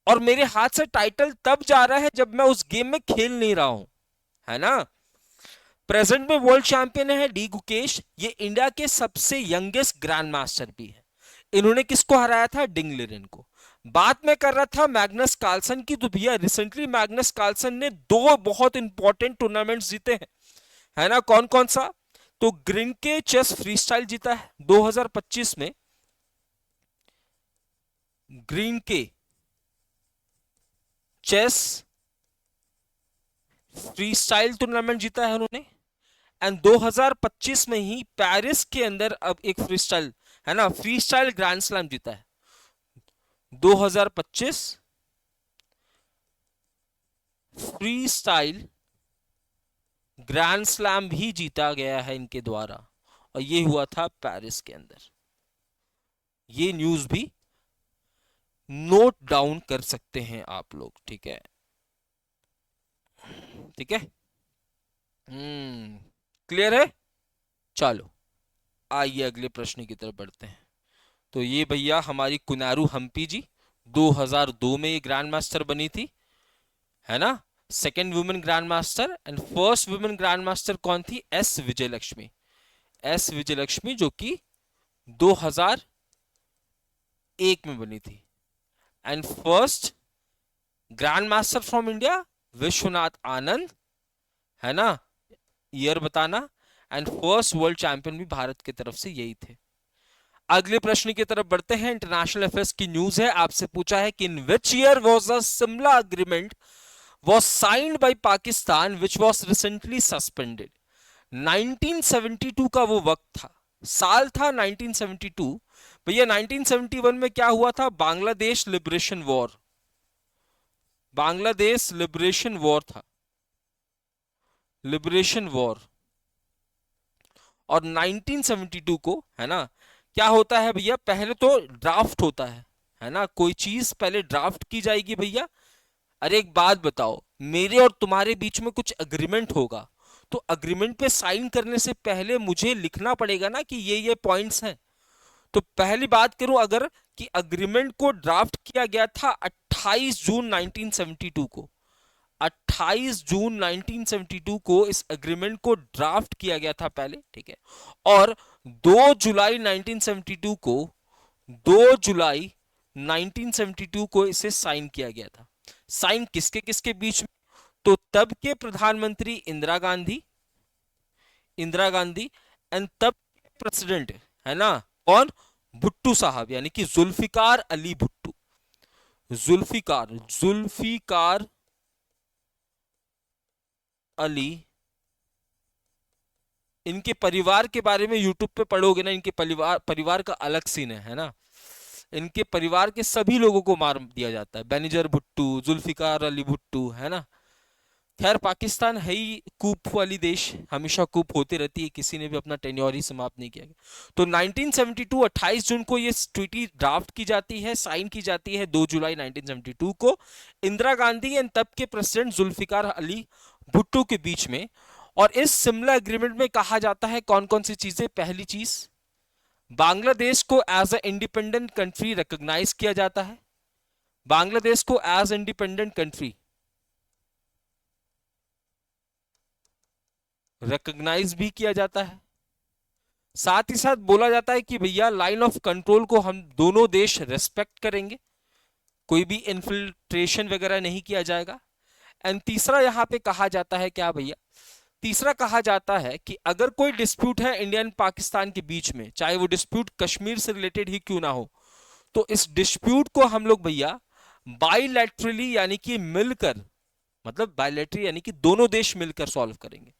और मेरे हाथ से टाइटल तब जा रहा है जब मैं उस गेम में खेल नहीं रहा हूं, है ना। प्रेजेंट में वर्ल्ड चैंपियन है डी गुकेश, ये इंडिया के सबसे यंगेस्ट ग्रैंड मास्टर भी है। इन्होंने किसको हराया था? डिंग लिरेन को। बात में कर रहा था मैग्नस कार्लसन की, तो भैया रिसेंटली मैग्नस कार्लसन ने दो बहुत इंपॉर्टेंट टूर्नामेंट्स जीते हैं, है ना? कौन कौन सा? तो ग्रिनके चेस फ्रीस्टाइल जीता है 2025 में, ग्रीनके चेस फ्रीस्टाइल टूर्नामेंट जीता है उन्होंने। एंड 2025 में ही पेरिस के अंदर अब एक फ्रीस्टाइल, है ना, फ्रीस्टाइल ग्रैंड स्लैम जीता है 2025 फ्रीस्टाइल ग्रैंड स्लैम भी जीता गया है इनके द्वारा, और ये हुआ था पेरिस के अंदर। ये न्यूज भी नोट डाउन कर सकते हैं आप लोग, ठीक है? ठीक है, क्लियर है? चलो आइए अगले प्रश्न की तरफ बढ़ते हैं। तो ये भैया हमारी कुनारू हम्पी जी 2002 में ये ग्रैंड मास्टर बनी थी, है ना? Second women grand master. And first women grand master कौन थी? एस विजयलक्ष्मी। एस विजयलक्ष्मी जो कि 2001 में बनी थी। And first grandmaster from India Viswanathan Anand, है ना? ईयर बताना। एंड फर्स्ट वर्ल्ड चैंपियन भी भारत की तरफ से यही थे। अगले प्रश्न की तरफ बढ़ते हैं। इंटरनेशनल अफेयर्स की न्यूज है। आपसे पूछा है कि in which year was a Shimla agreement was signed by Pakistan which was recently suspended? 1972 का वो वक्त था, साल था 1972। भैया 1971 में क्या हुआ था? Bangladesh liberation war, Bangladesh liberation war था, लिबरेशन वॉर। और 1972 को, है ना, क्या होता है भैया? पहले तो ड्राफ्ट होता है ना? कोई चीज पहले ड्राफ्ट की जाएगी भैया। अरे एक बात बताओ, मेरे और तुम्हारे बीच में कुछ अग्रीमेंट होगा, तो अग्रीमेंट पे साइन करने से पहले मुझे लिखना पड़ेगा ना कि ये पॉइंट्स हैं। तो पहली बात करूं अगर, कि अग्रीमेंट को ड्राफ्ट किया गया था 28 जून 1972 को। 28 जून 1972 को इस अग्रीमेंट को ड्राफ्ट किया गया था पहले, ठीक है? और 2 जुलाई 1972 को, 2 जुलाई 1972 को इसे साइन किया गया था। साइन किसके किसके बीच में? तो तब के प्रधानमंत्री इंदिरा गांधी, इंदिरा गांधी, एंड तब प्रेसिडेंट, है ना, कौन? भुट्टू साहब, यानी कि जुल्फिकार अली भुट्टू। जुल्फिकार, जुल्फिकार अली। इनके परिवार के बारे में यूट्यूब पे पढ़ोगे ना, इनके परिवार परिवार का अलग सीन है ना? इनके परिवार के सभी लोगों को मार दिया जाता है। बेनिजर भुट्टू, जुल्फिकार अली भुट्टू, है ना? खैर पाकिस्तान है ही कूप वाली देश, हमेशा कूप होती रहती है, किसी ने भी अपना टेन्योर ही समाप्त नहीं किया गया। तो 1972 28 जून को ये ट्रीटी ड्राफ्ट की जाती है, साइन की जाती है 2 जुलाई 1972 को इंदिरा गांधी एंड तब के प्रेसिडेंट जुल्फिकार अली भुट्टो के बीच में। और इस शिमला एग्रीमेंट में कहा जाता है कौन कौन सी चीजें? पहली चीज, बांग्लादेश को as a independent country recognise किया जाता है। बांग्लादेश को एज इंडिपेंडेंट कंट्री रिकॉग्नाइज भी किया जाता है। साथ ही साथ बोला जाता है कि भैया लाइन ऑफ कंट्रोल को हम दोनों देश रेस्पेक्ट करेंगे, कोई भी इन्फिल्ट्रेशन वगैरह नहीं किया जाएगा। एंड तीसरा यहां पे कहा जाता है क्या भैया? तीसरा कहा जाता है कि अगर कोई डिस्प्यूट है इंडिया एंड पाकिस्तान के बीच में, चाहे वो डिस्प्यूट कश्मीर से रिलेटेड ही क्यों ना हो, तो इस डिस्प्यूट को हम लोग भैया बाइलैटरली, यानी कि मिलकर, मतलब बाइलैटरली यानी कि दोनों देश मिलकर सॉल्व करेंगे।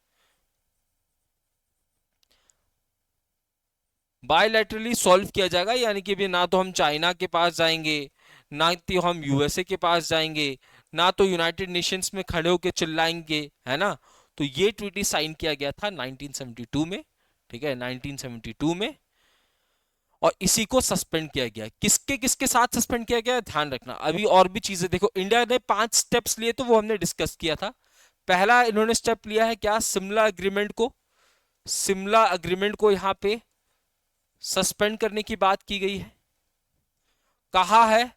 बायलैटरली सॉल्व किया जाएगा, यानी कि भी ना तो हम चाइना के पास जाएंगे, ना तो हम यूएसए के पास जाएंगे, ना तो यूनाइटेड नेशंस में खड़े होकर चिल्लाएंगे, है ना? तो ये ट्रीटी साइन किया गया था 1972 में, ठीक है, 1972 में। और इसी को सस्पेंड किया गया। किसके किसके साथ सस्पेंड किया गया, ध्यान रखना। अभी और भी चीजें देखो, इंडिया ने 5 स्टेप्स लिए, तो वो हमने डिस्कस किया था। पहला इन्होंने स्टेप लिया है क्या? शिमला एग्रीमेंट को, शिमला एग्रीमेंट को यहां पे सस्पेंड करने की बात की गई है। कहा है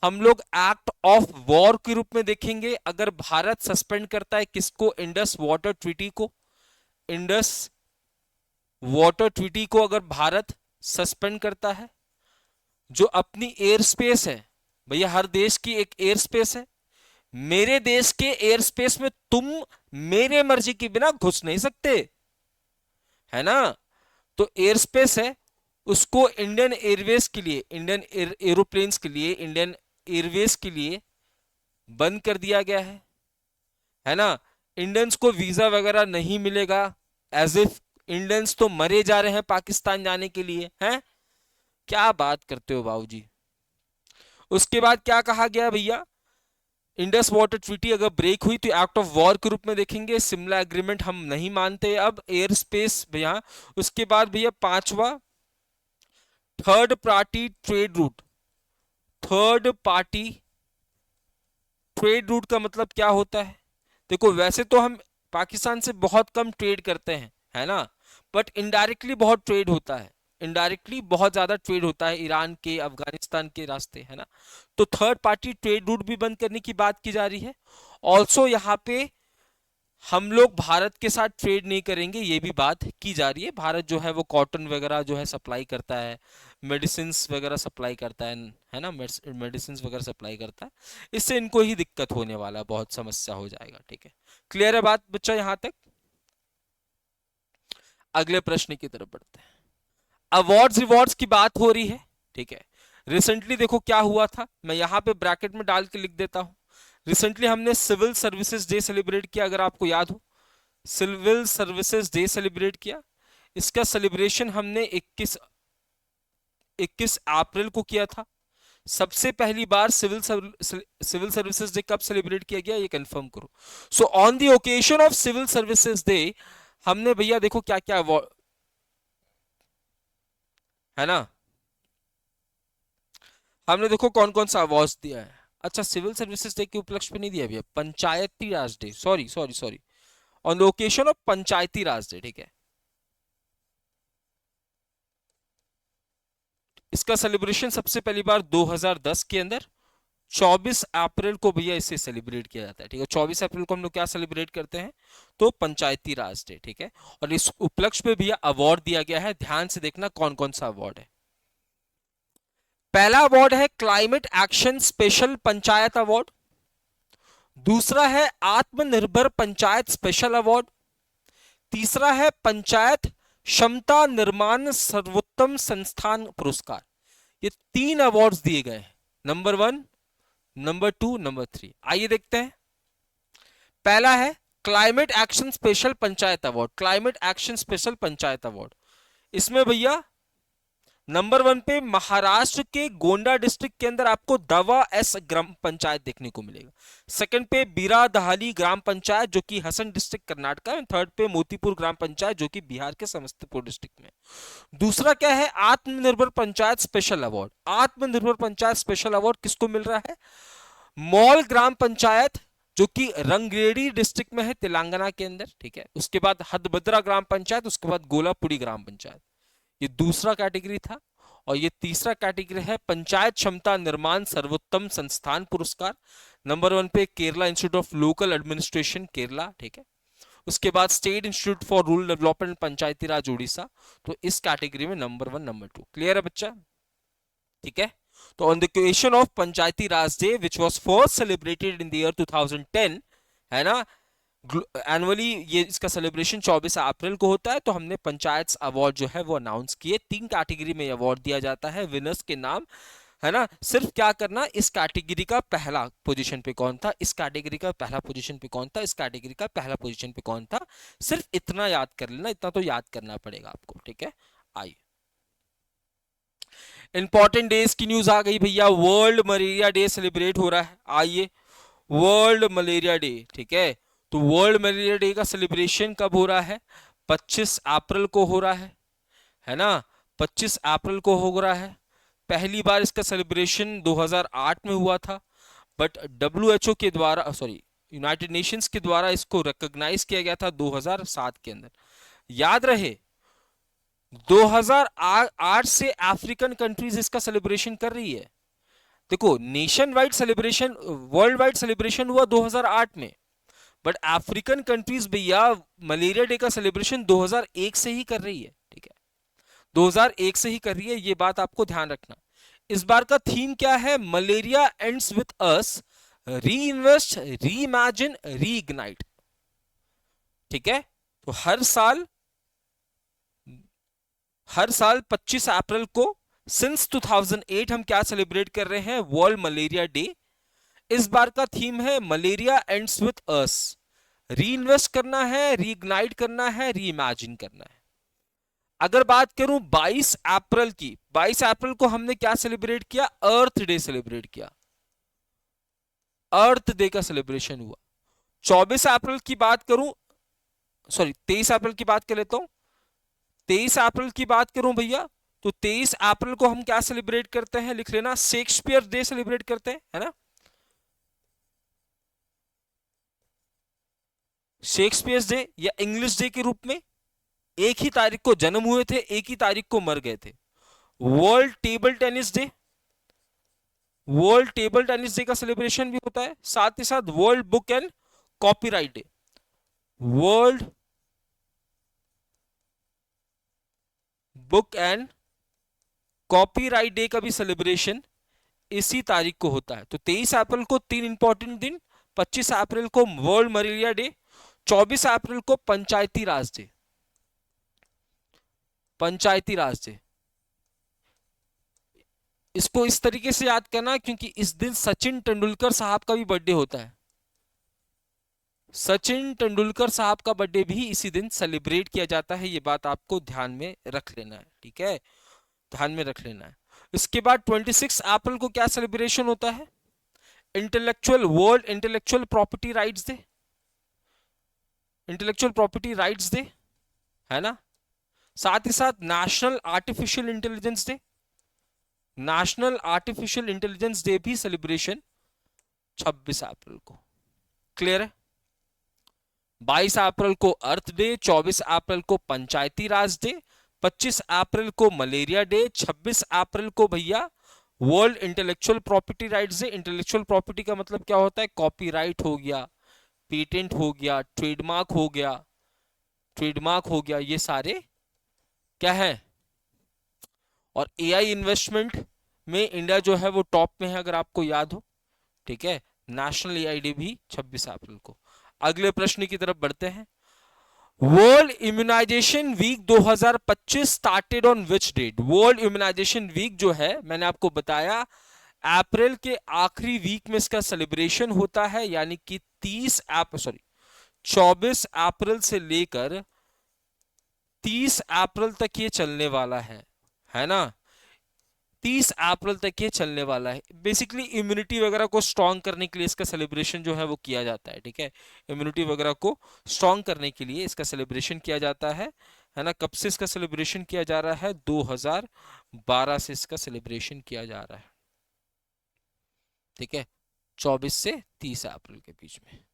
हम लोग एक्ट ऑफ वॉर के रूप में देखेंगे अगर भारत सस्पेंड करता है किसको? इंडस वाटर ट्रीटी को। इंडस वाटर ट्रीटी को अगर भारत सस्पेंड करता है, जो अपनी एयर स्पेस है, भैया हर देश की एक एयर स्पेस है, मेरे देश के एयर स्पेस में तुम मेरे मर्जी के बिना घुस नहीं सकते, है ना। तो एयर स्पेस है, उसको इंडियन एयरवेज के लिए, इंडियन एरोप्लेन्स के लिए, इंडियन एयरवेज के लिए बंद कर दिया गया है ना। इंडियंस को वीजा वगैरह नहीं मिलेगा, एज इफ इंडियंस तो मरे जा रहे हैं पाकिस्तान जाने के लिए, हैं। क्या बात करते हो बाबूजी। उसके बाद क्या कहा गया भैया, इंडस वाटर ट्रीटी अगर ब्रेक हुई तो एक्ट ऑफ वॉर के रूप में देखेंगे, शिमला एग्रीमेंट हम नहीं मानते अब, एयर स्पेस भैया। उसके बाद भैया पांचवा, third party trade route. Third party trade route का मतलब क्या होता है, देखो वैसे तो हम पाकिस्तान से बहुत कम ट्रेड करते हैं, है ना, बट इनडायरेक्टली बहुत ट्रेड होता है, इनडायरेक्टली बहुत ज्यादा ट्रेड होता है ईरान के, अफगानिस्तान के रास्ते, है ना। तो थर्ड पार्टी ट्रेड रूट भी बंद करने की बात की जा रही है। ऑल्सो यहाँ पे हम लोग भारत के साथ ट्रेड नहीं करेंगे, ये भी बात की जा रही है। भारत जो है वो कॉटन वगैरह जो है सप्लाई करता है, मेडिसिन वगैरह सप्लाई करता है ना, मेडिसिन वगैरह सप्लाई करता है, इससे इनको ही दिक्कत होने वाला है, बहुत समस्या हो जाएगा, ठीक है। क्लियर है बात बच्चा यहां तक। अगले प्रश्न की तरफ बढ़ते हैं। अवार्ड्स रिवॉर्ड्स की बात हो रही है, ठीक है। रिसेंटली देखो क्या हुआ था, मैं यहां पे ब्रैकेट में डाल के लिख देता हूं। रिसेंटली हमने सिविल सर्विसेज डे सेलिब्रेट किया, अगर आपको याद हो, सिविल सर्विसेज डे सेलिब्रेट किया। इसका सेलिब्रेशन हमने 21 अप्रैल को किया था। सबसे पहली बार सिविल सर्विसेज डे कब सेलिब्रेट किया गया, ये कंफर्म करो। So on the occasion of civil services day हमने भैया देखो क्या क्या अवार्ड, है ना, हमने देखो कौन कौन सा अवार्ड दिया है। अच्छा, सिविल सर्विसेज डे के उपलक्ष्य में नहीं दिया भैया, Panchayati Raj day, sorry sorry sorry, on the occasion of Panchayati Raj day, ठीक है। इसका सेलिब्रेशन सबसे पहली बार 2010 के अंदर 24 अप्रैल को भैया इसे सेलिब्रेट किया जाता है, ठीक है। 24 अप्रैल को हम लोग क्या सेलिब्रेट करते हैं, तो पंचायती राज डे, ठीक है। और इस उपलक्ष्य में भैया अवार्ड दिया गया है, ध्यान से देखना कौन कौन सा अवार्ड है। पहला अवार्ड है climate action special panchayat award. दूसरा है आत्मनिर्भर पंचायत स्पेशल अवार्ड। तीसरा है पंचायत क्षमता निर्माण सर्वोत्तम संस्थान पुरस्कार। ये 3 अवार्ड्स दिए गए हैं, नंबर 1, नंबर 2, नंबर 3। आइए देखते हैं। पहला है climate action special panchayat award, climate action special panchayat award. इसमें भैया नंबर 1 पे महाराष्ट्र के गोंडा डिस्ट्रिक्ट के अंदर आपको दवा एस ग्राम पंचायत देखने को मिलेगा। सेकंड पे बीरा दहाली ग्राम पंचायत जो कि हसन डिस्ट्रिक्ट कर्नाटका में। थर्ड पे मोतीपुर ग्राम पंचायत जो कि बिहार के समस्तीपुर डिस्ट्रिक्ट में। दूसरा क्या है, आत्मनिर्भर पंचायत स्पेशल अवार्ड। आत्मनिर्भर पंचायत स्पेशल अवार्ड किसको मिल रहा है, मॉल ग्राम पंचायत जो कि रंगरेडी डिस्ट्रिक्ट में है तेलंगाना के अंदर, ठीक है। उसके बाद हदबदरा ग्राम पंचायत, उसके बाद गोलापुरी ग्राम पंचायत, ये दूसरा कैटेगरी था। और ये तीसरा कैटेगरी है पंचायत क्षमता निर्माण सर्वोत्तम संस्थान पुरस्कार। नंबर 1 पे Kerala institute of local administration Kerala, ठीक है। उसके बाद state institute for rural development Panchayati Raj Orissa. तो इस कैटेगरी में नंबर 1, नंबर 2। क्लियर है बच्चा, ठीक है। तो on the occasion of Panchayati Raj day which was first celebrated in the year 2010, है ना, एनुअली ये इसका सेलिब्रेशन 24 अप्रैल को होता है। तो हमने पंचायत अवार्ड जो है वो अनाउंस किए। 3 कैटेगरी में अवार्ड दिया जाता है, विनर्स के नाम, है ना। सिर्फ क्या करना, इस कैटेगरी का पहला पोजीशन पे कौन था, इस कैटेगरी का पहला पोजीशन पे कौन था, इस कैटेगरी का पहला पोजीशन पे कौन था, सिर्फ इतना याद कर लेना, इतना तो याद करना पड़ेगा आपको, ठीक है। आइए, इंपॉर्टेंट डेज की न्यूज आ गई भैया। वर्ल्ड मलेरिया डे सेलिब्रेट हो रहा है, आइए, वर्ल्ड मलेरिया डे, ठीक है। तो वर्ल्ड मलेरिया डे का सेलिब्रेशन कब हो रहा है, 25 अप्रैल को हो रहा है ना, 25 अप्रैल को हो रहा है। पहली बार इसका सेलिब्रेशन 2008 में हुआ था, बट WHO के द्वारा, सॉरी, यूनाइटेड नेशंस के द्वारा इसको रिकॉग्नाइज किया गया था 2007 के अंदर। याद रहे 2008 से अफ्रीकन कंट्रीज इसका सेलिब्रेशन कर रही है। देखो nation wide celebration, world wide celebration हुआ 2008 में, बट अफ्रीकन कंट्रीज भैया मलेरिया डे का सेलिब्रेशन 2001 से ही कर रही है, ठीक है, 2001 से ही कर रही है, ये बात आपको ध्यान रखना। इस बार का थीम क्या है? मलेरिया एंड्स विथ अस, री इन्वेस्ट, री इमेजिन, री इग्नाइट, ठीक है। तो हर साल 25 अप्रैल को सिंस 2008 हम क्या सेलिब्रेट कर रहे हैं? World malaria day. इस बार का थीम है मलेरिया एंड्स विथ अस, री इन्वेस्ट करना है, री इग्नाइट करना है, री इमेजिन करना है। अगर बात करूं 22 अप्रैल की, 22 अप्रैल को हमने क्या सेलिब्रेट किया? अर्थ डे सेलिब्रेट किया, अर्थ डे का सेलिब्रेशन हुआ। 24 अप्रैल की बात करूं, सॉरी 23 अप्रैल की बात कर लेता हूं, 23 अप्रैल की बात करूं भैया, तो 23 अप्रैल को हम क्या सेलिब्रेट करते हैं? लिख लेना, शेक्सपियर डे सेलिब्रेट करते हैं, है ना। शेक्सपियर डे या इंग्लिश डे के रूप में, एक ही तारीख को जन्म हुए थे, एक ही तारीख को मर गए थे। World table tennis day, world table tennis day का सेलिब्रेशन भी होता है। साथ ही साथ world book and copyright day, world book and copyright day का भी सेलिब्रेशन इसी तारीख को होता है। तो 23 अप्रैल को तीन इंपॉर्टेंट दिन, 25 अप्रैल को वर्ल्ड मलेरिया डे, 24 अप्रैल को पंचायती राज डे, पंचायती राज डे। इसको इस तरीके से याद करना क्योंकि इस दिन सचिन तेंदुलकर साहब का भी बर्थडे होता है। सचिन तेंदुलकर साहब का बर्थडे भी इसी दिन सेलिब्रेट किया जाता है, ये बात आपको ध्यान में रख लेना है, ठीक है, ध्यान में रख लेना है। इसके बाद 26 अप्रैल को क्या सेलिब्रेशन होता है? Intellectual world intellectual property rights day, intellectual property rights day, है ना। साथ ही साथ national artificial intelligence day, national artificial intelligence day भी सेलिब्रेशन 26 अप्रैल को। क्लियर है? 22 अप्रैल को अर्थ डे, 24 अप्रैल को पंचायती राज डे, 25 अप्रैल को मलेरिया डे, 26 अप्रैल को भैया world intellectual property rights day. Intellectual property का मतलब क्या होता है? कॉपीराइट हो गया, पेटेंट हो गया, ट्रेडमार्क हो गया, ट्रेडमार्क हो गया, ये सारे क्या है। और एआई इन्वेस्टमेंट में इंडिया जो है वो टॉप में है, अगर आपको याद हो, ठीक है। नेशनल एआई डे भी 26 अप्रैल को। अगले प्रश्न की तरफ बढ़ते हैं। World immunisation week 2025 started on which date? World immunisation week जो है, मैंने आपको बताया अप्रैल के आखिरी वीक में इसका सेलिब्रेशन होता है, यानी कि 24 अप्रैल से लेकर 30 अप्रैल तक ये चलने वाला है ना। 30 अप्रैल तक ये चलने वाला है। बेसिकली इम्यूनिटी वगैरह को स्ट्रॉन्ग करने के लिए इसका सेलिब्रेशन जो है वो किया जाता है, ठीक है। इम्यूनिटी वगैरह को स्ट्रॉन्ग करने के लिए इसका सेलिब्रेशन किया जाता है ना। कब से इसका सेलिब्रेशन किया जा रहा है? 2012 से इसका सेलिब्रेशन किया जा रहा है, ठीक है, 24 से 30 अप्रैल के बीच में।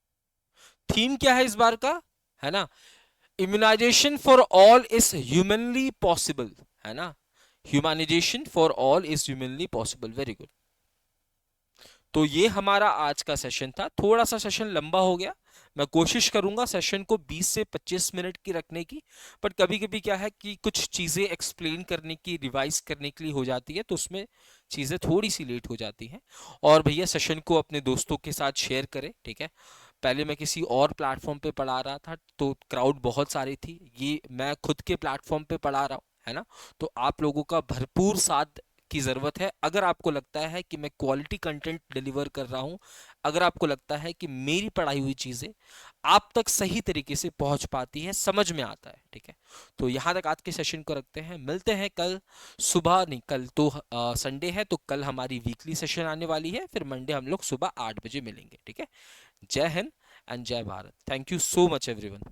थीम क्या है इस बार का? है ना, immunisation for all is humanly possible, है ना। Humanisation for all is humanly possible. Very good. तो ये हमारा आज का सेशन था। थोड़ा सा सेशन लंबा हो गया, मैं कोशिश करूंगा सेशन को 20 से 25 मिनट की रखने की, बट कभी कभी क्या है कि कुछ चीज़ें एक्सप्लेन करने की, रिवाइज करने के लिए हो जाती है, तो उसमें चीज़ें थोड़ी सी लेट हो जाती हैं। और भैया सेशन को अपने दोस्तों के साथ शेयर करें, ठीक है। पहले मैं किसी और प्लेटफॉर्म पे पढ़ा रहा था तो क्राउड बहुत सारी थी, ये मैं खुद के प्लेटफॉर्म पे पढ़ा रहा हूँ, है ना। तो आप लोगों का भरपूर साथ की ज़रूरत है। अगर आपको लगता है कि मैं क्वालिटी कंटेंट डिलीवर कर रहा हूँ, अगर आपको लगता है कि मेरी पढ़ाई हुई चीज़ें आप तक सही तरीके से पहुंच पाती है, समझ में आता है, ठीक है, तो यहाँ तक आज के सेशन को रखते हैं। मिलते हैं कल सुबह, नहीं कल तो संडे है, तो कल हमारी वीकली सेशन आने वाली है, फिर मंडे हम लोग सुबह 8 बजे मिलेंगे, ठीक है। जय हिंद एंड जय Bharat. Thank you so much everyone.